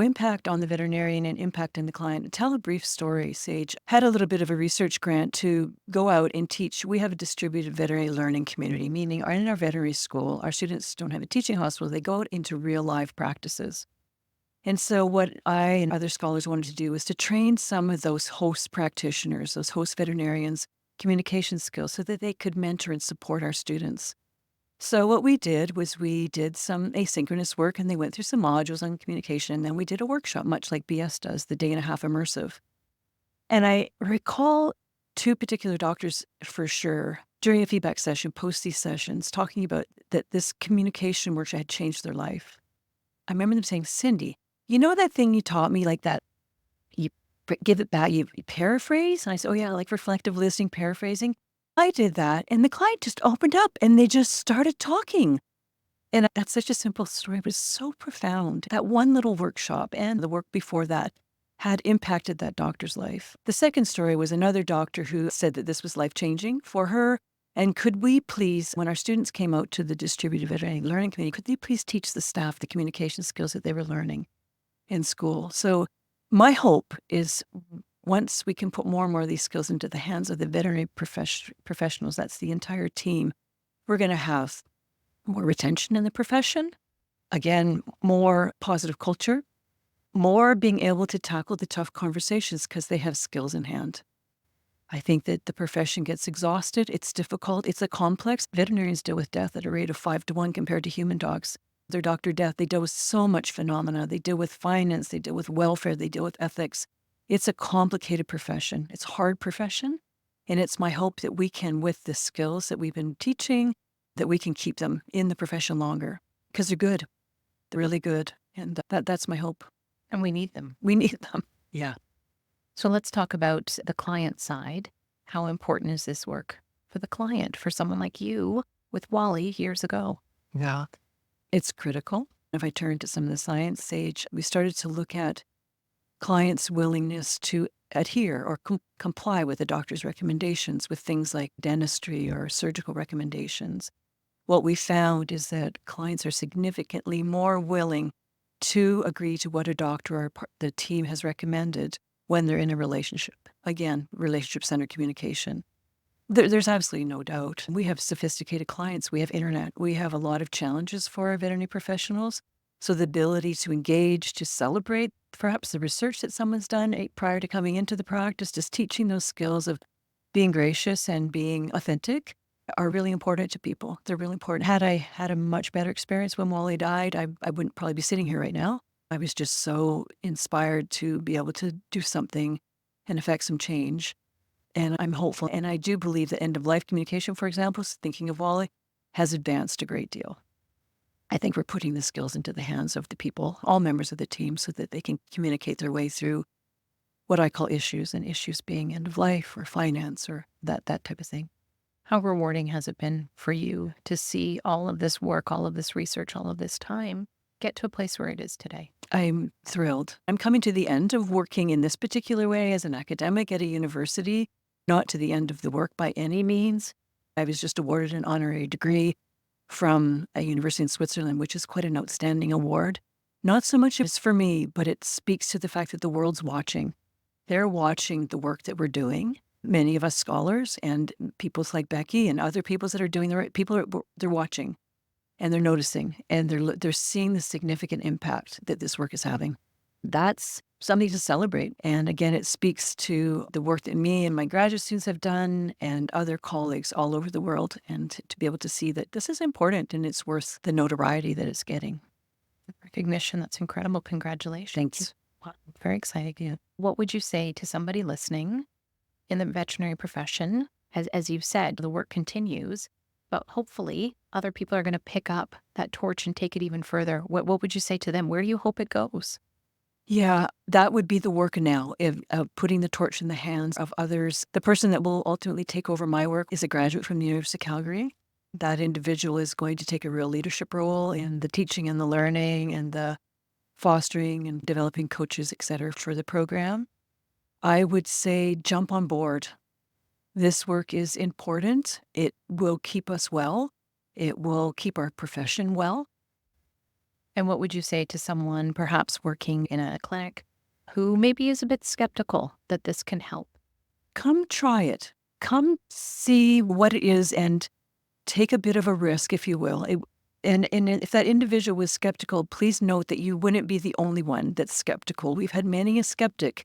Impact on the veterinarian and impact on the client. Tell a brief story, Sage. Had a little bit of a research grant to go out and teach. We have a distributed veterinary learning community, meaning in our veterinary school, our students don't have a teaching hospital. They go out into real life practices. And so what I and other scholars wanted to do was to train some of those host practitioners, those host veterinarians, communication skills so that they could mentor and support our students. So what we did was we did some asynchronous work and they went through some modules on communication. And then we did a workshop, much like BS does, the day and a half immersive. And I recall two particular doctors for sure during a feedback session, post these sessions, talking about that this communication workshop had changed their life. I remember them saying, Cindy, you know that thing you taught me, like that, you give it back, you paraphrase? And I said, oh yeah, like reflective listening, paraphrasing. I did that, and the client just opened up, and they just started talking. And that's such a simple story, but it's so profound. That one little workshop and the work before that had impacted that doctor's life. The second story was another doctor who said that this was life-changing for her. And could we please, when our students came out to the distributed veterinary learning community, could they please teach the staff the communication skills that they were learning in school? So my hope is once we can put more and more of these skills into the hands of the veterinary professionals, that's the entire team, we're going to have more retention in the profession, again, more positive culture, more being able to tackle the tough conversations because they have skills in hand. I think that the profession gets exhausted. It's difficult. It's a complex. Veterinarians deal with death at a rate of 5 to 1 compared to human dogs. Their doctor death, they deal with so much phenomena. They deal with finance. They deal with welfare. They deal with ethics. It's a complicated profession. It's a hard profession. And it's my hope that we can, with the skills that we've been teaching, that we can keep them in the profession longer because they're good. They're really good. And that's my hope. And we need them. We need them. Yeah. So let's talk about the client side. How important is this work for the client, for someone like you with Wally years ago? Yeah. It's critical. If I turn to some of the science, Sage, we started to look at clients' willingness to adhere or comply with the doctor's recommendations with things like dentistry or surgical recommendations. What we found is that clients are significantly more willing to agree to what a doctor or the team has recommended when they're in a relationship. Again, relationship-centered communication. There's absolutely no doubt. We have sophisticated clients. We have internet. We have a lot of challenges for our veterinary professionals. So the ability to engage, to celebrate perhaps the research that someone's done prior to coming into the practice, just teaching those skills of being gracious and being authentic are really important to people. They're really important. Had I had a much better experience when Wally died, I wouldn't probably be sitting here right now. I was just so inspired to be able to do something and affect some change. And I'm hopeful. And I do believe that end-of-life communication, for example, thinking of Wally, has advanced a great deal. I think we're putting the skills into the hands of the people, all members of the team, so that they can communicate their way through what I call issues, and issues being end of life or finance or that type of thing. How rewarding has it been for you to see all of this work, all of this research, all of this time get to a place where it is today? I'm thrilled. I'm coming to the end of working in this particular way as an academic at a university, not to the end of the work by any means. I was just awarded an honorary degree from a university in Switzerland, which is quite an outstanding award. Not so much as for me, but it speaks to the fact that the world's watching. They're watching the work that we're doing. Many of us scholars and peoples like Becky and other peoples that are doing the right, they're watching and they're noticing and they're seeing the significant impact that this work is having. That's something to celebrate. And again, it speaks to the work that me and my graduate students have done and other colleagues all over the world, and to be able to see that this is important and it's worth the notoriety that it's getting. Recognition, that's incredible. Congratulations. Thanks. Wow, very exciting. Yeah. What would you say to somebody listening in the veterinary profession? As you've said, the work continues, but hopefully other people are going to pick up that torch and take it even further. What would you say to them? Where do you hope it goes? Yeah, that would be the work now, of putting the torch in the hands of others. The person that will ultimately take over my work is a graduate from the University of Calgary. That individual is going to take a real leadership role in the teaching and the learning and the fostering and developing coaches, et cetera, for the program. I would say jump on board. This work is important. It will keep us well. It will keep our profession well. And what would you say to someone perhaps working in a clinic who maybe is a bit skeptical that this can help? Come try it. Come see what it is and take a bit of a risk, if you will. And if that individual was skeptical, please note that you wouldn't be the only one that's skeptical. We've had many a skeptic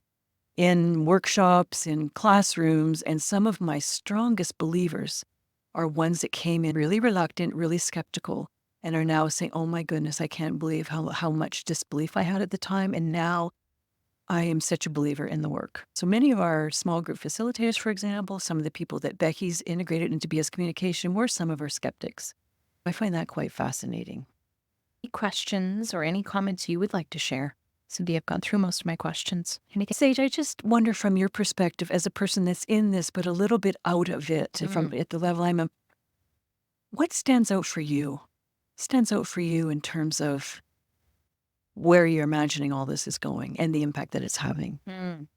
in workshops, in classrooms, and some of my strongest believers are ones that came in really reluctant, really skeptical, and are now saying, "Oh my goodness, I can't believe how much disbelief I had at the time, and now I am such a believer in the work." So many of our small group facilitators, for example, some of the people that Becky's integrated into BS Communication were some of our skeptics. I find that quite fascinating. Any questions or any comments you would like to share? Cindy, I've gone through most of my questions. Anything? Sage, I just wonder from your perspective as a person that's in this, but a little bit out of it, from Mm. at the level I'm, what stands out for you? Stands out for you in terms of where you're imagining all this is going and the impact that it's having? Mm.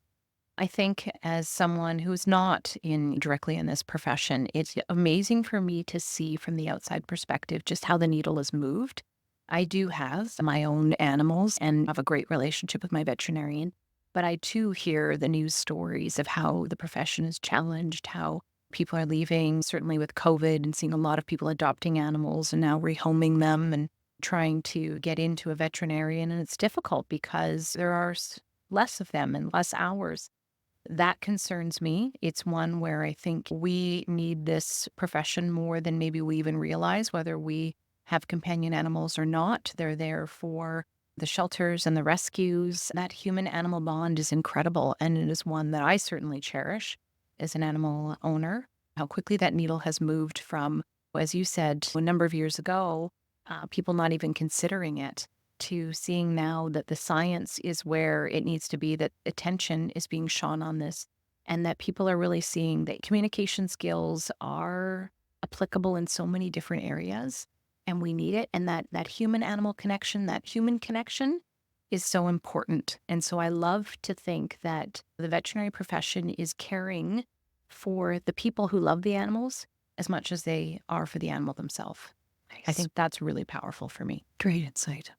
I think as someone who's not in directly in this profession, it's amazing for me to see from the outside perspective just how the needle is moved. I do have my own animals and have a great relationship with my veterinarian, but I too hear the news stories of how the profession is challenged, how people are leaving, certainly with COVID, and seeing a lot of people adopting animals and now rehoming them and trying to get into a veterinarian. And it's difficult because there are less of them and less hours. That concerns me. It's one where I think we need this profession more than maybe we even realize, whether we have companion animals or not. They're there for the shelters and the rescues. That human animal bond is incredible. And it is one that I certainly cherish as an animal owner. How quickly that needle has moved from, as you said, a number of years ago, people not even considering it, to seeing now that the science is where it needs to be, that attention is being shone on this, and that people are really seeing that communication skills are applicable in so many different areas and we need it. And that human animal connection, that human connection is so important. And so I love to think that the veterinary profession is caring for the people who love the animals as much as they are for the animal themselves. I Nice. think that's really powerful for me. Great insight.